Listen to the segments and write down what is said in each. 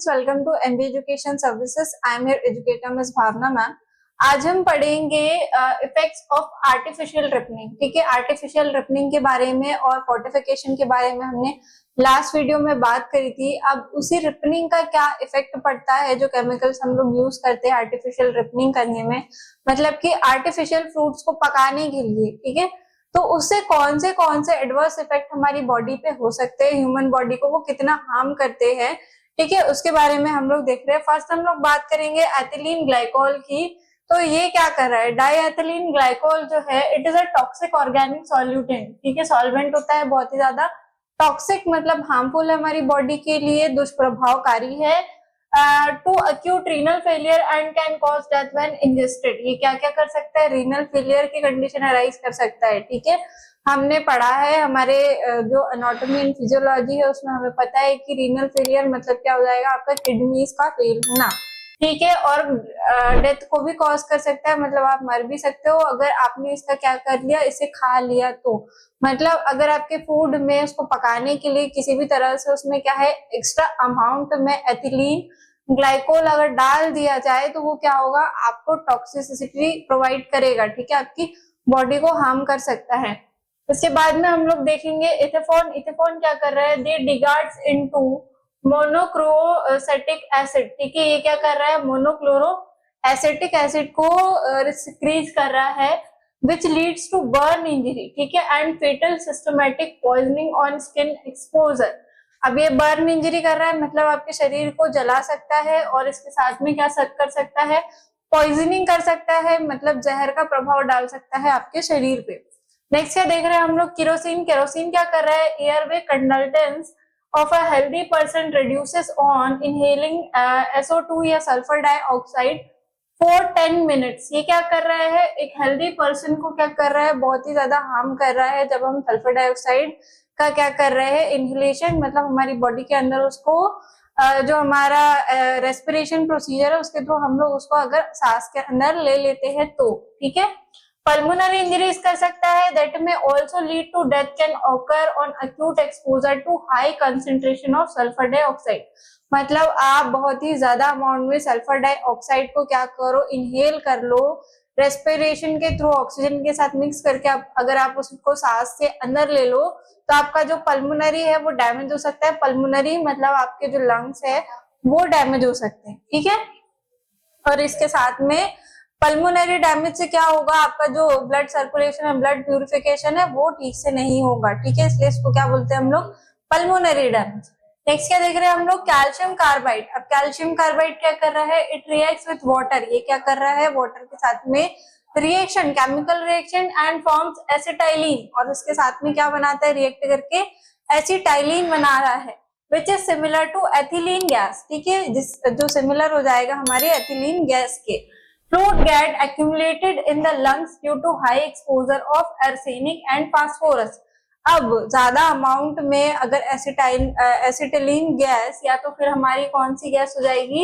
Students, welcome to MB education services. I am your educator miss Bhavna ma'am. आज हम पढ़ेंगे effects of artificial ripening. ठीक है, artificial ripening के बारे में और फोर्टिफिकेशन के बारे में हमने लास्ट वीडियो में बात करी थी। अब उसी रिपनिंग का क्या इफेक्ट पड़ता है जो केमिकल्स हम लोग यूज करते हैं आर्टिफिशियल रिपनिंग करने में, मतलब कि आर्टिफिशियल फ्रूट्स को पकाने के लिए। ठीक है, तो उससे कौन से एडवर्स इफेक्ट हमारी बॉडी पे हो सकते हैं, ह्यूमन बॉडी को वो कितना हार्म करते हैं। ठीक है, उसके बारे में हम लोग देख रहे हैं। फर्स्ट हम लोग बात करेंगे एथिलीन ग्लाइकोल की। तो ये क्या कर रहा है, डाई एथिलीन ग्लाइकोल जो है it is a toxic organic solutant. ठीक है, सॉल्वेंट होता है, बहुत ही ज्यादा टॉक्सिक मतलब हार्मफुल है हमारी बॉडी के लिए, दुष्प्रभावकारी है to acute renal failure and can cause death when ingested. ये क्या क्या कर सकता है, रीनल फेलियर की कंडीशन अराइज कर सकता है। ठीक है, हमने पढ़ा है हमारे जो एनाटॉमी एंड फिजियोलॉजी है उसमें हमें पता है कि रीनल फेलियर मतलब क्या हो जाएगा, आपका किडनीज का फेल होना। ठीक है, और डेथ को भी कॉज कर सकता है, मतलब आप मर भी सकते हो अगर आपने इसका क्या कर लिया, इसे खा लिया तो। मतलब अगर आपके फूड में उसको पकाने के लिए किसी भी तरह से उसमें क्या है एक्स्ट्रा अमाउंट में एथिलीन ग्लाइकोल अगर डाल दिया जाए तो वो क्या होगा, आपको टॉक्सिसिटी प्रोवाइड करेगा। ठीक है, आपकी बॉडी को हार्म कर सकता है। इसके बाद में हम लोग देखेंगे इथेफॉन। इथेफॉन क्या कर रहा है, दे डिगार्ड्स इनटू मोनोक्रोसेटिक एसिड। ठीक है, ये क्या कर रहा है, मोनोक्लोरो एसिटिक एसिड को सिक्रीज कर रहा है which leads to burn injury। ठीक है, and fatal systematic poisoning on skin exposure. अब ये बर्न इंजरी कर रहा है मतलब आपके शरीर को जला सकता है और इसके साथ में क्या कर सकता है, पॉइजनिंग कर सकता है, मतलब जहर का प्रभाव डाल सकता है आपके शरीर पे। नेक्स्ट क्या देख रहे हैं हम लोग, केरोसिन। केरोसिन क्या कर रहा है, airway conductance of a healthy person reduces on inhaling SO2 या सल्फर डाइऑक्साइड फॉर 10 मिनट्स। ये क्या कर रहा है, एक हेल्दी पर्सन को क्या कर रहा है, बहुत ही ज्यादा हार्म कर रहा है जब हम सल्फर डाइऑक्साइड का क्या कर रहे हैं, इनहेलेशन, मतलब हमारी बॉडी के अंदर उसको जो हमारा रेस्पिरेशन प्रोसीजर है उसके थ्रू हम लोग उसको अगर सांस के अंदर ले लेते हैं तो। ठीक है, पल्मोनरी इंजरीज कर सकता है, that may also lead to death can occur on acute exposure to high concentration of sulphur dioxide. मतलब आप बहुत ही ज्यादा अमाउंट में सल्फर डाइऑक्साइड को क्या करो, इनहेल कर लो, रेस्पिरेशन के थ्रू ऑक्सीजन के साथ मिक्स करके अगर आप उसको सांस के अंदर ले लो तो आपका जो पल्मोनरी है वो डैमेज हो सकता है। पल्मोनरी मतलब आपके जो लंग्स है वो डैमेज हो सकते हैं। ठीक है, और इसके साथ में पल्मोनरी डैमेज से क्या होगा, आपका जो ब्लड सर्कुलेशन है, ब्लड प्यूरिफिकेशन है वो ठीक से नहीं होगा। ठीक है, इसलिए इसको क्या बोलते हैं हम लोग, पल्मोनरी डैमेज। नेक्स्ट क्या देख रहे हैं हम लोग, कैल्शियम कार्बाइड। अब कैल्शियम कार्बाइड क्या कर रहा है, इट रिएक्ट्स विद वाटर। ये क्या कर रहा है, वाटर के साथ में reaction, chemical reaction and forms acetylene, और उसके साथ में क्या बनाता है, रिएक्ट करके एसिटाइलिन बना रहा है which is similar to ethylene gas. ठीक है, जो सिमिलर हो जाएगा हमारे एथिलीन गैस के। Fluid get accumulated in the lungs due to high exposure of arsenic and phosphorus। अब ज्यादा अमाउंट में अगर एसिटिलीन गैस या तो फिर हमारी कौन सी गैस हो जाएगी,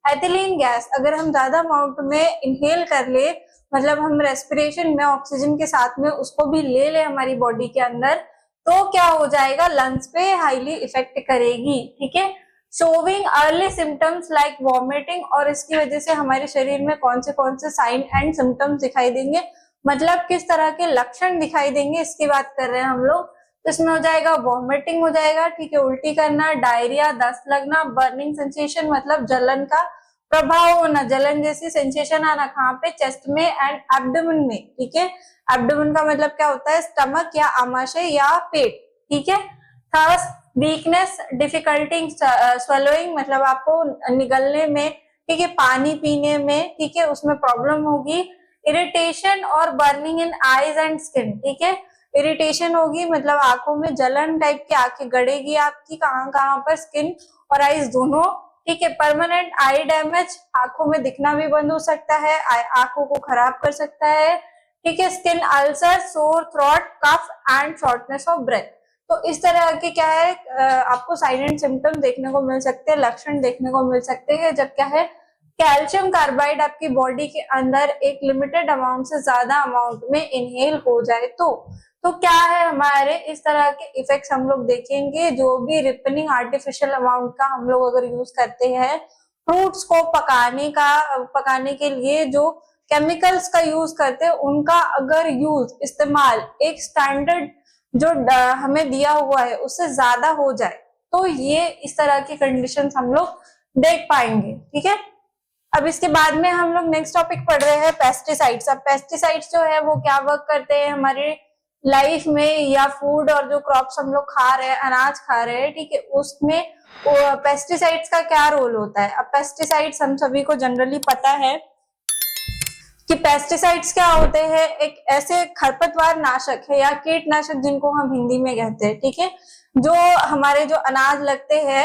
एथिलीन गैस, अगर हम ज्यादा अमाउंट में इनहेल कर ले, मतलब हम रेस्पिरेशन में ऑक्सीजन के साथ में उसको भी ले ले हमारी बॉडी के अंदर, तो क्या हो जाएगा, लंग्स पे हाईली इफेक्ट करेगी। ठीक है, showing early symptoms like vomiting, और इसकी वजह से हमारे शरीर में कौन से साइन एंड सिम्टम्स दिखाई देंगे, मतलब किस तरह के लक्षण दिखाई देंगे इसकी बात कर रहे हैं हम लोग। तो इसमें हो जाएगा वॉमिटिंग हो जाएगा, ठीक है, उल्टी करना, डायरिया, दस्त लगना, बर्निंग सेंसेशन मतलब जलन का प्रभाव होना, जलन जैसी सेंसेशन आना, कहाँ पे, चेस्ट में एंड एब्डोमेन में। ठीक है, एब्डोमेन का मतलब क्या होता है, स्टमक या आमाशय या पेट। ठीक है, थर्स्ट वीकनेस, डिफिकल्टी स्वेलोइंग, मतलब आपको निगलने में, ठीक है, पानी पीने में, ठीक है, उसमें प्रॉब्लम होगी। इरिटेशन और burning in eyes and skin. ठीक है, इरिटेशन होगी मतलब आंखों में जलन टाइप की, आंखें गड़ेगी आपकी, कहाँ कहाँ पर, स्किन और आईज दोनों। ठीक है, परमानेंट आई डैमेज, आंखों में दिखना भी बंद हो सकता है, आंखों को खराब कर सकता है। ठीक है, skin ulcer, sore throat, cough and shortness of breath. तो इस तरह के क्या है आपको साइन एंड सिम्टम देखने को मिल सकते हैं, लक्षण देखने को मिल सकते हैं जब क्या है कैल्शियम कार्बाइड आपकी बॉडी के अंदर एक लिमिटेड अमाउंट से ज्यादा अमाउंट में इनहेल हो जाए तो क्या है, हमारे इस तरह के इफेक्ट्स हम लोग देखेंगे। जो भी रिपनिंग आर्टिफिशियल अमाउंट का हम लोग अगर यूज करते हैं, फ्रूट्स को पकाने के लिए जो केमिकल्स का यूज करते हैं, उनका अगर इस्तेमाल एक स्टैंडर्ड जो हमें दिया हुआ है उससे ज्यादा हो जाए, तो ये इस तरह की कंडीशंस हम लोग देख पाएंगे। ठीक है, अब इसके बाद में हम लोग नेक्स्ट टॉपिक पढ़ रहे हैं पेस्टिसाइड्स। अब पेस्टिसाइड्स जो है वो क्या वर्क करते हैं हमारे लाइफ में, या फूड और जो क्रॉप्स हम लोग खा रहे हैं, अनाज खा रहे हैं, ठीक है, उसमें पेस्टिसाइड्स का क्या रोल होता है। अब पेस्टिसाइड्स हम सभी को जनरली पता है कि पेस्टिसाइड्स क्या होते हैं, एक ऐसे खरपतवार नाशक है या कीटनाशक जिनको हम हिंदी में कहते हैं। ठीक है, जो हमारे जो अनाज लगते हैं,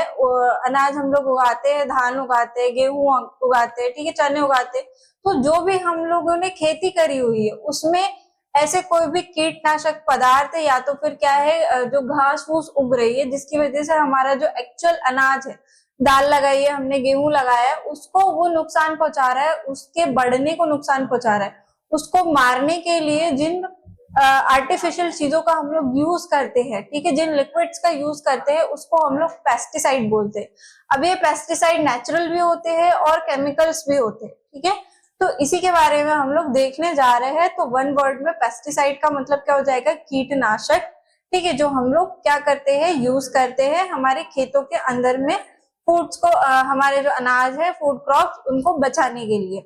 अनाज हम लोग उगाते हैं, धान उगाते हैं, गेहूं उगाते हैं, ठीक है, चने उगाते हैं, तो जो भी हम लोगों ने खेती करी हुई है उसमें ऐसे कोई भी कीटनाशक पदार्थ है या तो फिर क्या है जो घास फूस उग रही है, जिसकी वजह से हमारा जो एक्चुअल अनाज है, दाल लगाई है हमने, गेहूं लगाया है, उसको वो नुकसान पहुंचा रहा है, उसके बढ़ने को नुकसान पहुंचा रहा है। उसको मारने के लिए जिन आर्टिफिशियल चीजों का हम लोग यूज करते हैं, ठीक है, जिन लिक्विड्स का यूज करते हैं, उसको हम लोग पेस्टिसाइड बोलते हैं। अब ये पेस्टिसाइड नेचुरल भी होते हैं और केमिकल्स भी होते हैं। ठीक है, तो इसी के बारे में हम लोग देखने जा रहे हैं। तो वन वर्ड में पेस्टिसाइड का मतलब क्या हो जाएगा, कीटनाशक। ठीक है, जो हम लोग क्या करते हैं, यूज करते हैं हमारे खेतों के अंदर में फूड्स को, हमारे जो अनाज है, फूड क्रॉप्स, उनको बचाने के लिए।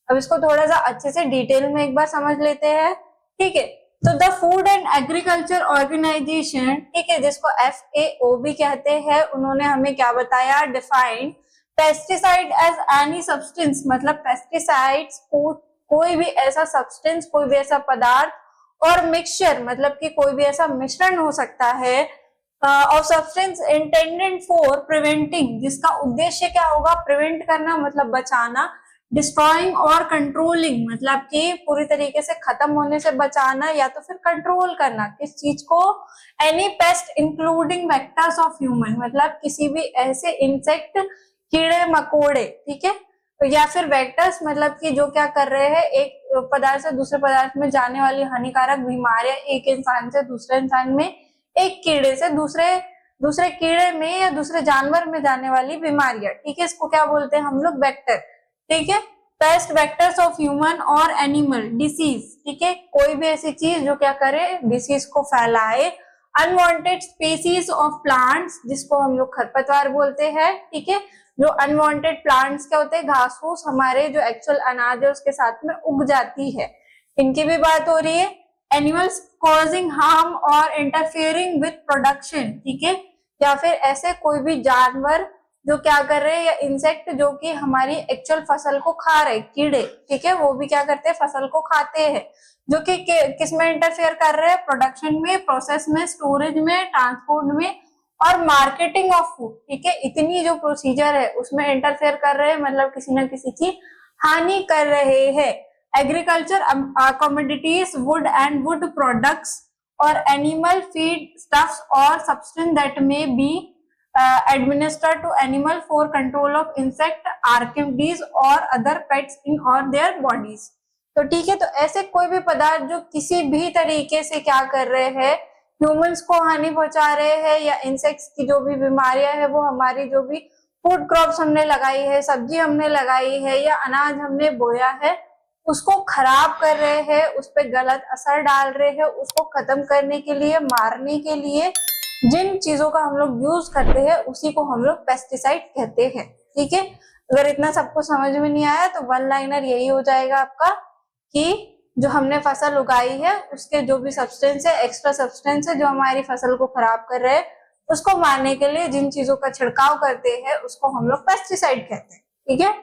अब इसको थोड़ा सा अच्छे से डिटेल में एक बार समझ लेते हैं। ठीक है, तो the food and agriculture organisation, ठीक है, जिसको FAO भी कहते हैं, उन्होंने हमें क्या बताया, defined pesticide as any substance, मतलब पेस्टिसाइड्स कोई भी ऐसा सब्सटेंस, कोई भी ऐसा पदार्थ, और मिक्सचर मतलब कि कोई भी ऐसा मिश्रण हो सकता है of substance intended for preventing, जिसका उद्देश्य क्या होगा, प्रिवेंट करना मतलब बचाना, डिस्ट्रॉइंग और कंट्रोलिंग मतलब कि पूरी तरीके से खत्म होने से बचाना या तो फिर कंट्रोल करना किस चीज को, any paste including vectors of human, मतलब किसी भी ऐसे इंसेक्ट, कीड़े मकोड़े, ठीक है, तो या फिर वेक्टर्स मतलब कि जो क्या कर रहे हैं, एक पदार्थ से दूसरे पदार्थ में जाने वाली हानिकारक बीमारियां, एक इंसान से दूसरे इंसान में, एक कीड़े से दूसरे कीड़े में या दूसरे जानवर में जाने वाली बीमारियां, ठीक है, इसको क्या बोलते हैं हम लोग, वेक्टर। ठीक है, पेस्ट वेक्टर्स ऑफ ह्यूमन और एनिमल, डिसीज, ठीक है, कोई भी ऐसी चीज जो क्या करे, डिसीज को फैलाए। अनवांटेड स्पीसीज ऑफ प्लांट्स, जिसको हम लोग खरपतवार बोलते हैं। ठीक है, जो अनवांटेड प्लांट्स क्या होते हैं, घास फूस हमारे जो एक्चुअल अनाज है उसके साथ में उग जाती है, इनकी भी बात हो रही है। एनिमल्स कॉजिंग हार्म और इंटरफियरिंग विथ प्रोडक्शन, ठीक है, या फिर ऐसे कोई भी जानवर जो क्या कर रहे हैं, या इंसेक्ट जो कि हमारी एक्चुअल फसल को खा रहे, कीड़े, ठीक है, वो भी क्या करते हैं, फसल को खाते हैं, जो कि किस में इंटरफेयर कर रहे हैं, प्रोडक्शन में, प्रोसेस में, स्टोरेज में, ट्रांसपोर्ट में और मार्केटिंग ऑफ फूड। ठीक है, इतनी जो प्रोसीजर है उसमें इंटरफेयर कर रहे हैं, मतलब किसी न किसी की हानि कर रहे हैं। Agriculture commodities, would and would products और एनिमल फीड स्टफ्स और substance that may be administered to animal for control of insect, arachnids और other pets in or their bodies। तो ठीक है, तो ऐसे कोई भी पदार्थ जो किसी भी तरीके से क्या कर रहे हैं, ह्यूमंस को हानि पहुंचा रहे हैं, या इंसेक्ट्स की जो भी बीमारियां है वो हमारी जो भी फूड क्रॉप्स हमने लगाई है, सब्जी हमने लगाई है या अनाज हमने बोया है, उसको खराब कर रहे हैं, उस पर गलत असर डाल रहे हैं, उसको खत्म करने के लिए, मारने के लिए जिन चीजों का हम लोग यूज करते हैं उसी को हम लोग पेस्टिसाइड कहते हैं। ठीक है, अगर इतना सबको समझ में नहीं आया तो वन लाइनर यही हो जाएगा आपका कि जो हमने फसल उगाई है उसके जो भी सब्सटेंस है, एक्स्ट्रा सब्सटेंस है जो हमारी फसल को खराब कर रहे हैं, उसको मारने के लिए जिन चीजों का छिड़काव करते हैं उसको हम लोग पेस्टिसाइड कहते हैं। ठीक है,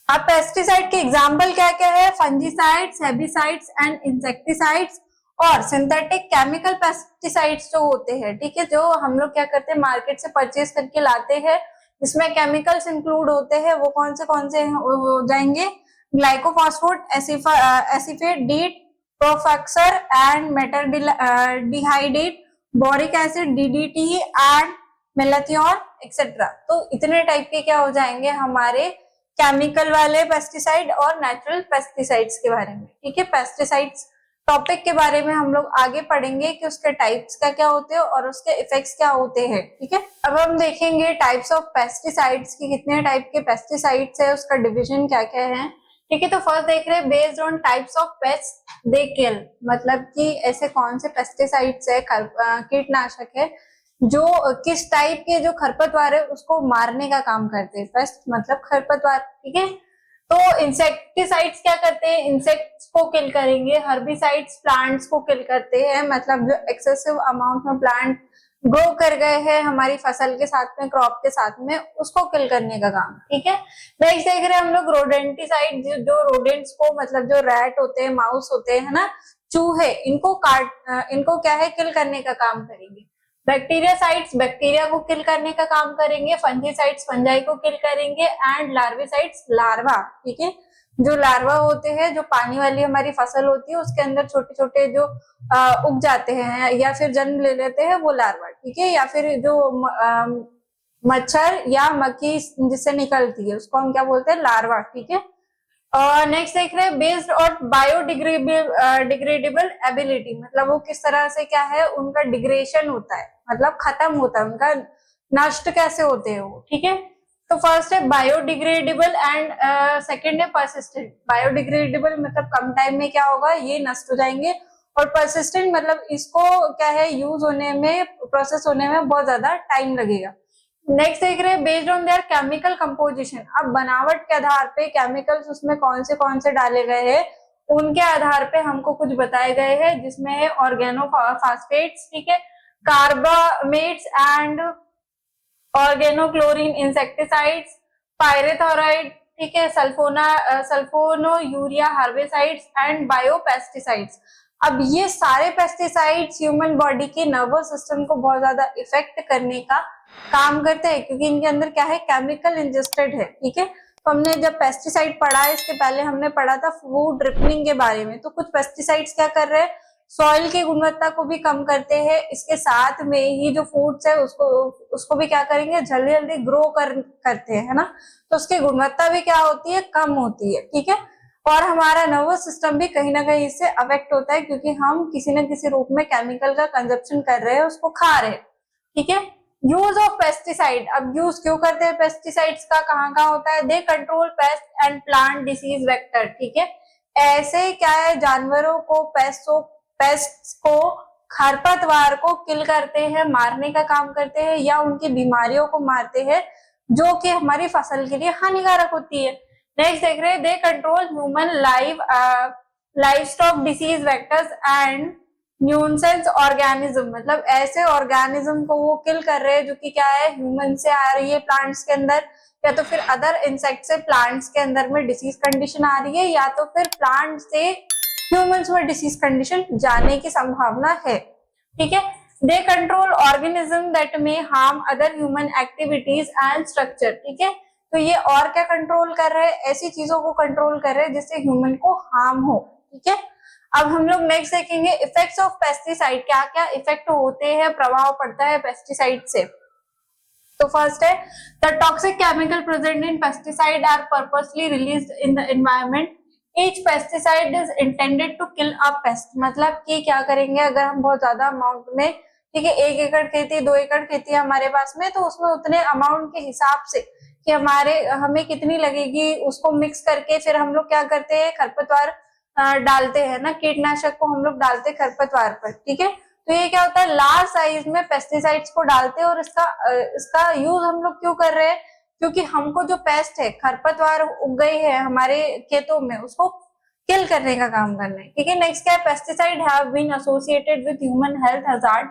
अब पेस्टिसाइड के एग्जाम्पल क्या क्या है, फंजीसाइड्स, हेर्बिसाइड्स एंड इंसेक्टिसाइड्स और सिंथेटिक केमिकल पेस्टिसाइड्स जो होते हैं। ठीक है, जो हम लोग क्या करते हैं, मार्केट से परचेज करके लाते हैं, जिसमें केमिकल्स इंक्लूड होते हैं, वो कौन से हो जाएंगे, ग्लाइकोफॉस्फेट, एसिफेट, डीट, प्रोफेक्सर and metaldehyde, boric acid, DDT and malathion etcetera. तो इतने टाइप के क्या हो जाएंगे, हमारे केमिकल वाले पेस्टिसाइड और नेचुरल पेस्टिसाइड्स के बारे में। ठीक है, पेस्टिसाइड्स टॉपिक के बारे में हम लोग आगे पढ़ेंगे कि उसके टाइप्स क्या क्या होते हैं और उसके इफेक्ट्स क्या होते हैं। ठीक है, अब हम देखेंगे टाइप्स ऑफ पेस्टिसाइड्स की, कितने टाइप के पेस्टिसाइड्स है, उसका डिविजन क्या क्या है। ठीक है, तो फर्स्ट देख रहे हैं based on types of pest they kill, मतलब कि ऐसे कौन से पेस्टिसाइड्स है, कीटनाशक है जो किस टाइप के जो खरपतवार है उसको मारने का काम करते हैं। पेस्ट मतलब खरपतवार। ठीक है, तो इंसेक्टिसाइड्स क्या करते हैं, इंसेक्ट्स को किल करेंगे। हर्बिसाइड्स प्लांट्स को किल करते हैं, मतलब जो एक्सेसिव अमाउंट में प्लांट ग्रो कर गए हैं हमारी फसल के साथ में, क्रॉप के साथ में, उसको किल करने का काम। ठीक है, नेक्स्ट देख रहे हैं हम लोग रोडेंटिसाइड, जो रोडेंट्स को, मतलब जो रैट होते हैं, माउस होते हैं, है ना, चूहे, इनको क्या है, किल करने का काम करेंगे। बैक्टीरियासाइड्स बैक्टीरिया को किल करने का काम करेंगे। फंजीसाइड्स फंजाई को किल करेंगे। एंड लार्विसाइड्स लार्वा, ठीक है, जो लार्वा होते हैं, जो पानी वाली हमारी फसल होती है उसके अंदर छोटे छोटे जो उग जाते हैं या फिर जन्म ले लेते हैं, वो लार्वा। ठीक है, या फिर जो मच्छर या मक्खी जिससे निकलती है उसको हम क्या बोलते हैं, लार्वा। ठीक है, नेक्स्ट देख रहे हैं बेस्ड ऑन बायोडिग्रेडेबल एबिलिटी, मतलब वो किस तरह से क्या है, उनका डिग्रेशन होता है, मतलब खत्म होता है, उनका नष्ट कैसे होते हैं वो। ठीक है, तो फर्स्ट है बायोडिग्रेडेबल एंड सेकंड है परसिस्टेंट। बायोडिग्रेडेबल मतलब कम टाइम में क्या होगा, ये नष्ट हो जाएंगे, और परसिस्टेंट मतलब इसको क्या है, यूज होने में, प्रोसेस होने में बहुत ज्यादा टाइम लगेगा। नेक्स्ट देख रहे हैं based on their chemical composition, अब बनावट के आधार पे केमिकल्स उसमें कौन से डाले गए हैं उनके आधार पे हमको कुछ बताए गए हैं, जिसमें है ऑर्गेनोफॉस्फेट्स, ठीक है, कार्बामेट्स एंड ऑर्गेनोक्लोरीन इंसेक्टिसाइड्स, पायरेथोराइड, ठीक है, सल्फोनो यूरिया हार्बिसाइड्स एंड बायोपेस्टिसाइड्स। अब ये सारे पेस्टिसाइड्स ह्यूमन बॉडी के नर्वस सिस्टम को बहुत ज्यादा इफेक्ट करने का काम करते हैं, क्योंकि इनके अंदर क्या है, केमिकल इंजेस्टेड है। ठीक है, तो हमने जब पेस्टिसाइड पढ़ा है, इसके पहले हमने पढ़ा था फूड ड्रिपनिंग के बारे में, तो कुछ पेस्टिसाइड्स क्या कर रहे हैं, सॉइल की गुणवत्ता को भी कम करते हैं, इसके साथ में ही जो फूड्स है उसको भी क्या करेंगे, जल्दी जल्दी ग्रो करते हैं, है ना, तो उसकी गुणवत्ता भी क्या होती है, कम होती है। ठीक है, और हमारा नर्वस सिस्टम भी कहीं ना कहीं इससे अफेक्ट होता है, क्योंकि हम किसी न किसी रूप में केमिकल का कंजप्शन कर रहे हैं, उसको खा रहे हैं। ठीक है, यूज ऑफ पेस्टिसाइड, अब यूज क्यों करते हैं पेस्टिसाइड्स का, कहाँ होता है, they control paste and plant disease vector. ठीक है, ऐसे क्या है, जानवरों को, पेस्ट को, खरपतवार को किल करते हैं, मारने का काम करते हैं, या उनकी बीमारियों को मारते हैं जो कि हमारी फसल के लिए हानिकारक होती है। नेक्स्ट देख रहे हैं they control human live stock disease vectors and nuisance organism, मतलब ऐसे ऑर्गेनिज्म को वो किल कर रहे हैं जो कि क्या है, ह्यूमन से आ रही है प्लांट्स के अंदर, या तो फिर अदर इंसेक्ट से प्लांट्स के अंदर में डिसीज कंडीशन आ रही है, या तो फिर प्लांट से ह्यूमंस में डिसीज कंडीशन जाने की संभावना है। ठीक है, they control organism that may harm other human activities and structure. ठीक है, तो ये और क्या कंट्रोल कर रहे हैं, ऐसी चीजों को कंट्रोल कर रहे हैं जिससे ह्यूमन को हार्म हो। ठीक है, अब हम लोग नेक्स्ट देखेंगे इफेक्ट्स ऑफ पेस्टिसाइड, क्या क्या इफेक्ट होते हैं, प्रभाव पड़ता है पेस्टिसाइड से। तो फर्स्ट है the toxic chemical present in pesticide are purposely released in the environment, each pesticide is intended to kill a pest, मतलब कि क्या करेंगे, अगर हम बहुत ज्यादा अमाउंट में, ठीक है, 1 एकड़ खेती, 2 एकड़ खेती है हमारे पास में, तो उसमें उतने अमाउंट के हिसाब से कि हमें कितनी लगेगी, उसको मिक्स करके फिर हम लोग क्या करते हैं, खरपतवार डालते हैं ना, कीटनाशक को हम लोग डालते हैं खरपतवार पर। ठीक है, तो ये क्या होता है, लार्ज साइज में पेस्टिसाइड्स को डालते हैं, और इसका यूज हम लोग क्यों कर रहे हैं, क्योंकि हमको जो पेस्ट है, खरपतवार उग गई है हमारे खेतों में, उसको किल करने का काम करना है। ठीक है, नेक्स्ट क्या है, pesticide have been associated with human health hazard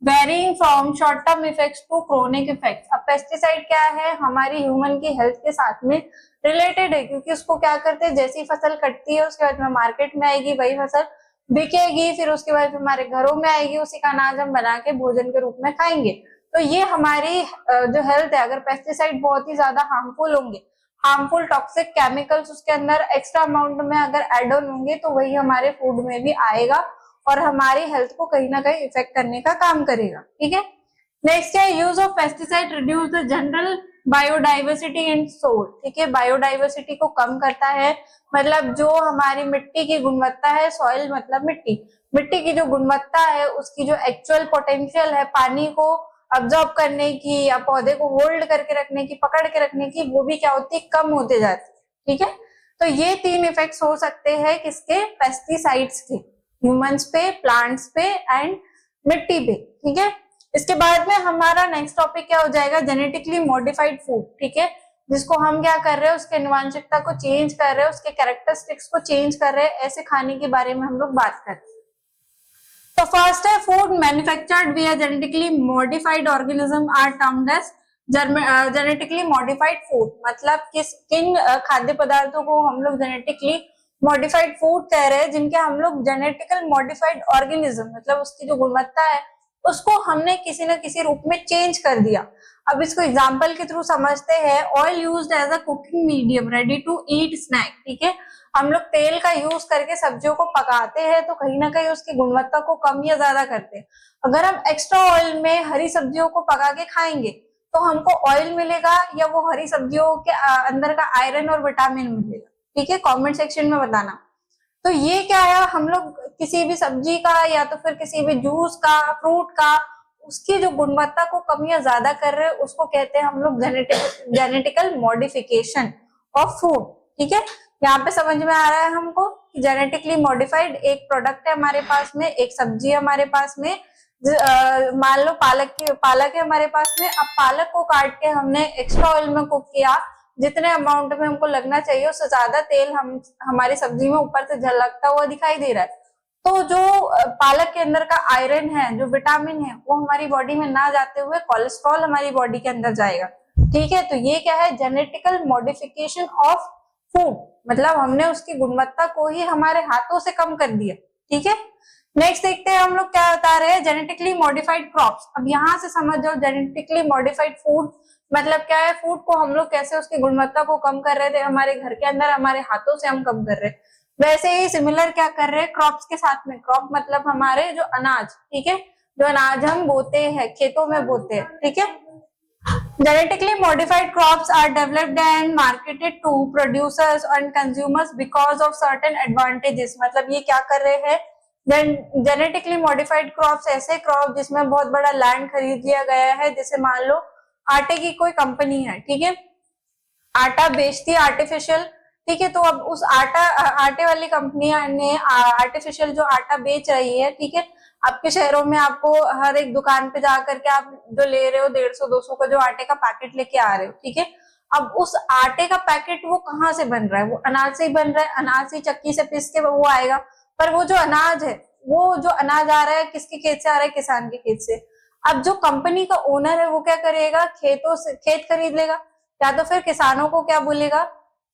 varying from short term effects to chronic effects. अब पेस्टिसाइड क्या है, हमारी ह्यूमन की हेल्थ के साथ में रिलेटेड है, क्योंकि उसको क्या करते हैं, जैसी फसल कटती है उसके बाद में मार्केट में आएगी, वही फसल बिकेगी, फिर उसके बाद हमारे घरों में आएगी, उसी का अनाज हम बना के भोजन के रूप में खाएंगे। तो ये हमारी जो हेल्थ है, अगर पेस्टिसाइड बहुत ही ज्यादा हार्मफुल होंगे, हार्मफुल टॉक्सिक केमिकल्स उसके अंदर एक्स्ट्रा अमाउंट में अगर एड ऑन होंगे, तो वही हमारे फूड में भी आएगा और हमारी हेल्थ को कहीं ना कहीं इफेक्ट करने का काम करेगा। ठीक है, नेक्स्ट है use of pesticide reduce the general biodiversity in soil, ठीक है, बायोडाइवर्सिटी को कम करता है, मतलब जो हमारी मिट्टी की गुणवत्ता है, सॉइल मतलब मिट्टी, मिट्टी की जो गुणवत्ता है उसकी जो एक्चुअल पोटेंशियल है पानी को अब्जॉर्ब करने की या पौधे को होल्ड करके रखने की, पकड़ के रखने की, वो भी क्या होती है, कम होते जाती है, ठीक है। तो ये 3 इफेक्ट्स हो सकते हैं किसके, पेस्टिसाइड्स के, ह्यूमंस पे, प्लांट्स पे एंड मिट्टी पे, ठीक है। इसके बाद में हमारा नेक्स्ट टॉपिक क्या हो जाएगा, जेनेटिकली मॉडिफाइड फूड, ठीक है, जिसको हम क्या कर रहे हैं, उसके आनुवंशिकता को चेंज कर रहे हैं, उसके कैरेक्टरिस्टिक्स को चेंज कर रहे हैं, ऐसे खाने के बारे में हम लोग बात करते हैं। तो फर्स्ट है food manufactured via genetically modified organism are termed as genetically modified food, मतलब किन खाद्य पदार्थों को हम लोग जेनेटिकली मॉडिफाइड फूड कह रहे हैं, जिनके हम लोग जेनेटिकल मॉडिफाइड ऑर्गेनिज्म, मतलब उसकी जो गुणवत्ता है उसको हमने किसी न किसी रूप में चेंज कर दिया। अब इसको एग्जांपल के थ्रू समझते हैं। Oil used as a cooking medium ready to eat snack, ठीक है, हम लोग तेल का यूज करके सब्जियों को पकाते हैं तो कहीं ना कहीं उसकी गुणवत्ता को कम या ज्यादा करते हैं। अगर हम एक्स्ट्रा ऑयल में हरी सब्जियों को पका के खाएंगे तो हमको ऑयल मिलेगा या वो हरी सब्जियों के अंदर का आयरन और विटामिन मिलेगा, ठीक है, कमेंट सेक्शन में बताना। तो ये क्या है, हम लोग किसी भी सब्जी का या तो फिर किसी भी जूस का, फ्रूट का, उसकी जो गुणवत्ता को कम या ज्यादा कर रहे हैं उसको कहते हैं हम लोग जेनेटिकल मॉडिफिकेशन ऑफ फूड, ठीक है। यहाँ पे समझ में आ रहा है हमको कि जेनेटिकली मॉडिफाइड एक प्रोडक्ट है हमारे पास में, एक सब्जी है हमारे पास में, मान लो पालक है हमारे पास में। अब पालक को काट के हमने एक्स्ट्रा ऑयल में कुक किया, जितने अमाउंट में हमको लगना चाहिए उससे ज्यादा तेल हमारी सब्जी में ऊपर से झलकता हुआ दिखाई दे रहा है। तो जो पालक के अंदर का आयरन है, जो विटामिन है, वो हमारी बॉडी में ना जाते हुए कोलेस्ट्रॉल हमारी बॉडी के अंदर जाएगा, ठीक है। तो ये क्या है, जेनेटिकल मॉडिफिकेशन ऑफ फूड, मतलब हमने उसकी गुणवत्ता को ही हमारे हाथों से कम कर दिया, ठीक है। नेक्स्ट देखते हैं हम लोग क्या बता रहे हैं, जेनेटिकली मॉडिफाइड क्रॉप्स। अब यहाँ से समझ जाओ जेनेटिकली मॉडिफाइड फूड मतलब क्या है, फूड को हम लोग कैसे उसकी गुणवत्ता को कम कर रहे थे हमारे घर के अंदर, हमारे हाथों से हम कम कर रहे हैं। वैसे ही सिमिलर क्या कर रहे हैं क्रॉप्स के साथ में। क्रॉप मतलब हमारे जो अनाज, ठीक है, जो अनाज हम बोते हैं, खेतों में बोते हैं, ठीक है। Genetically modified crops are developed and marketed to producers and consumers because of certain advantages। मतलब ये क्या कर रहे हैं, जेनेटिकली मॉडिफाइड क्रॉप्स ऐसे क्रॉप जिसमें बहुत बड़ा लैंड खरीद लिया गया है, जैसे मान लो आटे की कोई कंपनी है, ठीक है, आटा बेचती है आर्टिफिशियल, ठीक है। तो अब उस आटे वाली कंपनी ने आर्टिफिशियल जो आटा बेच रही है, ठीक है, आपके शहरों में आपको हर एक दुकान पे जाकर के आप जो ले रहे हो 150-200 का जो आटे का पैकेट लेके आ रहे हो, ठीक है। अब उस आटे का पैकेट वो कहाँ से बन रहा है, वो अनाज से ही बन रहा है, अनाज से चक्की से पीस के वो आएगा। पर वो जो अनाज है, वो जो अनाज आ रहा है किसके खेत से आ रहा है, किसान के खेत से। अब जो कंपनी का ओनर है वो क्या करेगा, खेतों से खेत खरीद लेगा, या तो फिर किसानों को क्या बोलेगा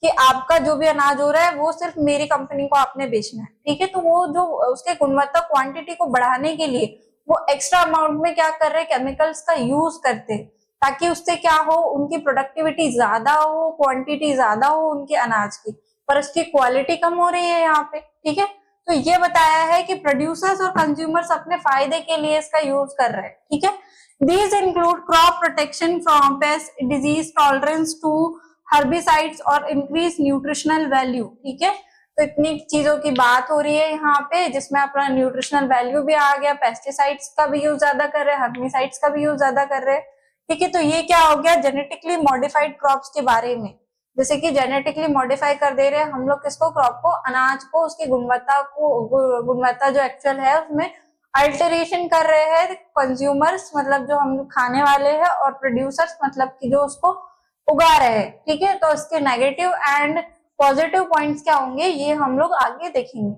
कि आपका जो भी अनाज हो रहा है वो सिर्फ मेरी कंपनी को आपने बेचना है, ठीक है। तो वो जो उसके गुणवत्ता क्वांटिटी को बढ़ाने के लिए वो एक्स्ट्रा अमाउंट में क्या कर रहे हैं, केमिकल्स का यूज करते हैं, ताकि उससे क्या हो, उनकी प्रोडक्टिविटी ज्यादा हो, क्वांटिटी ज्यादा हो उनके अनाज की, पर उसकी क्वालिटी कम हो रही है यहाँ पे, ठीक है। तो ये बताया है कि प्रोड्यूसर्स और कंज्यूमर्स अपने फायदे के लिए इसका यूज कर रहे हैं, ठीक है। These include crop protection from pest disease, tolerance to herbicides और इंक्रीज न्यूट्रिशनल वैल्यू, ठीक है। तो इतनी चीजों की बात हो रही है यहाँ पे, जिसमें अपना न्यूट्रिशनल वैल्यू भी आ गया, पेस्टिसाइड्स का भी यूज ज्यादा कर रहे हैं, हर्बिसाइड्स का भी यूज ज्यादा कर रहे हैं, ठीक है। तो ये क्या हो गया जेनेटिकली मॉडिफाइड क्रॉप्स के बारे में, जैसे कि जेनेटिकली मॉडिफाई कर दे रहे हैं हम लोग किसको, क्रॉप को, अनाज को, उसकी गुणवत्ता जो एक्चुअल है उसमें अल्टरेशन कर रहे हैं कंज्यूमर्स, मतलब जो हम खाने वाले हैं, और प्रोड्यूसर्स मतलब कि जो उसको उगा रहे हैं, ठीक है। तो इसके नेगेटिव एंड पॉजिटिव पॉइंट्स क्या होंगे ये हम लोग आगे देखेंगे।